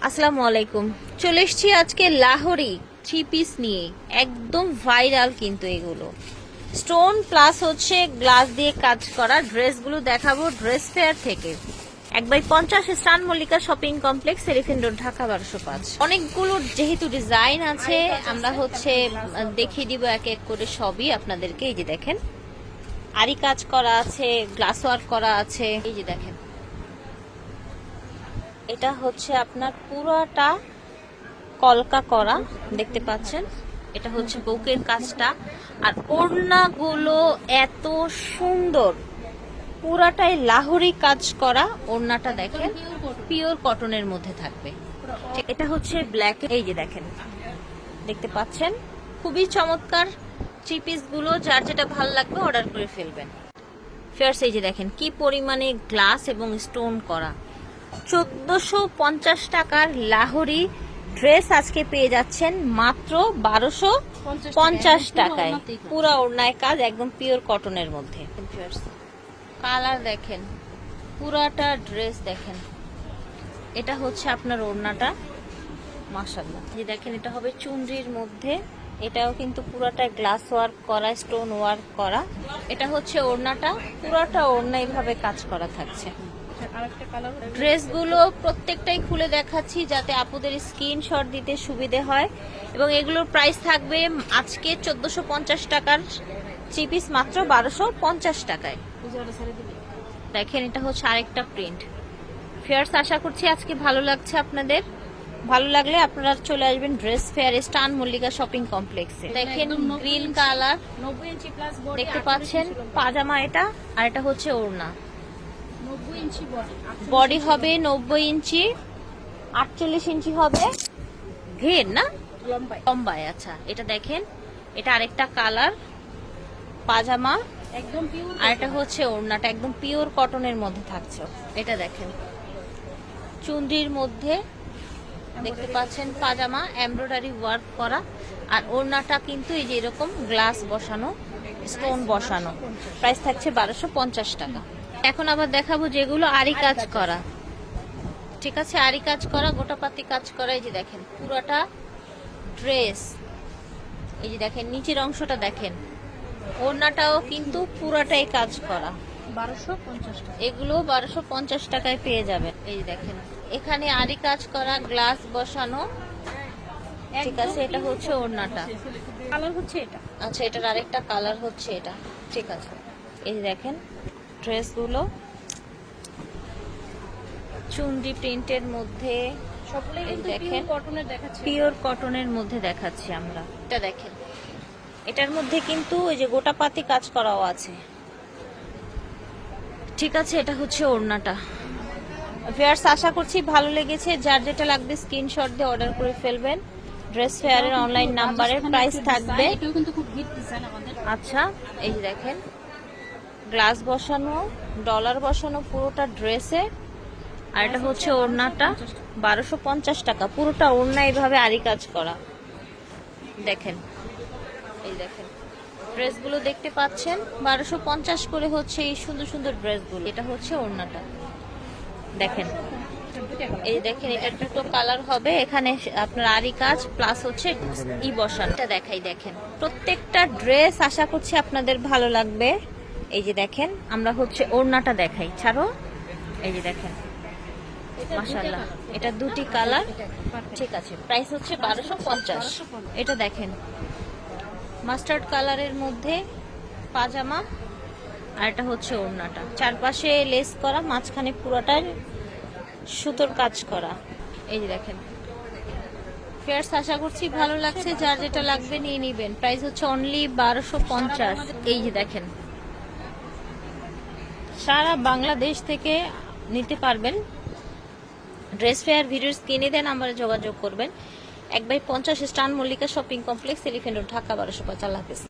আসসালামু আলাইকুম। চলে এসেছি আজকে লাহোরি 3 পিস নিয়ে। একদম ভাইরাল কিন্তু এগুলো স্টোন প্লাস হচ্ছে গ্লাস দিয়ে কাজ করা ড্রেসগুলো দেখাবো ড্রেস ফেয়ার থেকে। 1/50 স্টান Mallika shopping complex, elephant road, Dhaka 1205। অনেকগুলো যেহেতু ডিজাইন আছে আমরা হচ্ছে দেখিয়ে দিব এক এক করে সবই আপনাদেরকে। এই যে দেখেন আরি কাজ করা আছে, গ্লাস ওয়ার্ক করা আছে। এই যে দেখেন এটা হচ্ছে আপনার পুরাটা কলকা করা দেখতে পাচ্ছেন। এটা হচ্ছে বুকের কাজটা, আর ওড়নাগুলো এত সুন্দর, পুরাটাই লাহোরি কাজ করা। ওড়নাটা দেখেন পিওর কটনের মধ্যে থাকবে। এটা হচ্ছে ব্ল্যাক, এই যে দেখেন দেখতে পাচ্ছেন খুবই চমৎকার 3 পিস গুলো। যার যেটা ভালো লাগবে অর্ডার করে ফেলবেন। ফেয়ার্স এই যে দেখেন কি পরিমাণে গ্লাস এবং স্টোন করা। 1450 টাকার লাহোরি ড্রেস আজকে পেয়ে যাচ্ছেন মাত্র 1250 টাকায়। পুরা ওড়নায় কাজ, একদম পিওর কটনের মধ্যে। কালার দেখেন, পুরাটা ড্রেস দেখেন। এটা হচ্ছে আপনার ওড়নাটা, মাশাআল্লাহ। এই দেখেন এটা হবে চুনরির মধ্যে। এটাও কিন্তু পুরাটা গ্লাস ওয়ার্ক করা, স্টোন ওয়ার্ক করা। এটা হচ্ছে ওড়নাটা, পুরাটা ওড়না এইভাবে কাজ করা থাকছে। ড্রেসগুলো প্রত্যেকটাই খুলে দেখাচ্ছি যাতে আপুদের স্ক্রিনশট দিতে সুবিধে হয়। এবং এগুলোর প্রাইস থাকবে আজকে 1450 টাকার 3 পিস মাত্র 1250 টাকায়। দেখেন এটা হচ্ছে আরেকটা প্রিন্ট। ফেয়ার্স আশা করছি আজকে ভালো লাগছে আপনাদের। ভালো লাগলে আপনারা চলে আসবেন ড্রেস ফেয়ার স্টান মল্লিকা শপিং কমপ্লেক্সে। দেখেন গ্রিন কালার 90 ইঞ্চি প্লাস বডি দেখতে পাচ্ছেন, পাজামা এটা, আর এটা হচ্ছে ওড়না। 90 ইঞ্চি বডি হবে 90 ইঞ্চি, 48 ইঞ্চি হবে ঘের না লম্বায়। লম্বায়। আচ্ছা এটা দেখেন, এটা আরেকটা কালার পাজামা, একদম পিওর। আর এটা হচ্ছে ওড়নাটা একদম পিওর কটনের মধ্যে থাকছে। এটা দেখেন চুনরির মধ্যে দেখতে পাচ্ছেন, পাজামা এমব্রয়ডারি ওয়ার্ক করা, আর ওড়নাটা কিন্তু এই যে এরকম গ্লাস বসানো, স্টোন বসানো। প্রাইস থাকছে 1250 টাকা। এখন আবার দেখাবো যেগুলো আরি কাজ করা। ঠিক আছে, আরি কাজ করা, গোটাপাতি কাজ করা। এই যে দেখেন পুরোটা ড্রেস। এই যে দেখেন নিচের অংশটা দেখেন, ওড়নাটাও কিন্তু পুরাটাই কাজ করা। 1250 টাকা। এগুলো 1250 টাকায় পেয়ে যাবেন। এই যে দেখেন এখানে আরি কাজ করা, গ্লাস বসানো। ঠিক আছে, এটা হচ্ছে ওড়নাটা। কালার হচ্ছে এটা। আচ্ছা এটার আরেকটা কালার হচ্ছে এটা। ঠিক আছে, এই যে দেখেন ড্রেসগুলো চুনরি প্রিন্টের মধ্যে, সবগুলোই কিন্তু দেখেন পিওর কটনের দেখাচ্ছি। পিওর কটনের মধ্যে দেখাচ্ছি আমরা। এটা দেখেন এটার মধ্যে কিন্তু ওই যে গোটাপাতি কাজ করাও আছে। ঠিক আছে, এটা হচ্ছে ওড়নাটা। ভিউয়ার্স আশা করছি ভালো লেগেছে। যার যেটা লাগবে স্ক্রিনশট দিয়ে অর্ডার করে ফেলবেন। ড্রেস ফেয়ারের অনলাইন নাম্বারের প্রাইস থাকবে। এটাও কিন্তু খুব হিট ডিজাইন আমাদের। আচ্ছা এই যে দেখেন গ্লাস বসানো, ডলার বসানো পুরোটা ড্রেসে। আর এটা হচ্ছে ওড়নাটা 1250 টাকা। পুরোটা ওড়না এইভাবে আরি কাজ করা। দেখেন এই দেখেন ড্রেসগুলো দেখতে পাচ্ছেন, 1250 করে হচ্ছে এই সুন্দর সুন্দর ড্রেসগুলো। এটা হচ্ছে ওড়নাটা দেখেন। এই দেখেন এটা দুটো কালার হবে, এখানে আপনার আরি কাজ প্লাস হচ্ছে ই বসানো। এটা দেখাই, দেখেন প্রত্যেকটা ড্রেস আশা করছি আপনাদের ভালো লাগবে। এই যে দেখেন আমরা হচ্ছে ওড়নাটা দেখাই, ছাড়ো। এই যে দেখেন মাশাআল্লাহ, এটা দুটি কালার। ঠিক আছে, প্রাইস হচ্ছে 1250। এটা দেখেন মাস্টার্ড কালারের মধ্যে পাজামা, আর এটা হচ্ছে ওড়নাটা। চারপাশে লেস করা, মাঝখানে পুরোটাই সুতোর কাজ করা। এই যে দেখেন ফেয়ার্স আশা করছি ভালো লাগছে। যার যেটা লাগবে নিয়ে নিবেন। প্রাইস হচ্ছে অনলি 1250। এই যে দেখেন সারা বাংলাদেশ থেকে নিতে পারবেন। ড্রেস ফেয়ার ভিডিওর স্ক্রিনে দেন নাম্বারে যোগাযোগ করবেন। 1/50 স্টান Mallika shopping complex, elephant road, Dhaka 1205। আল্লাহ হাফেজ।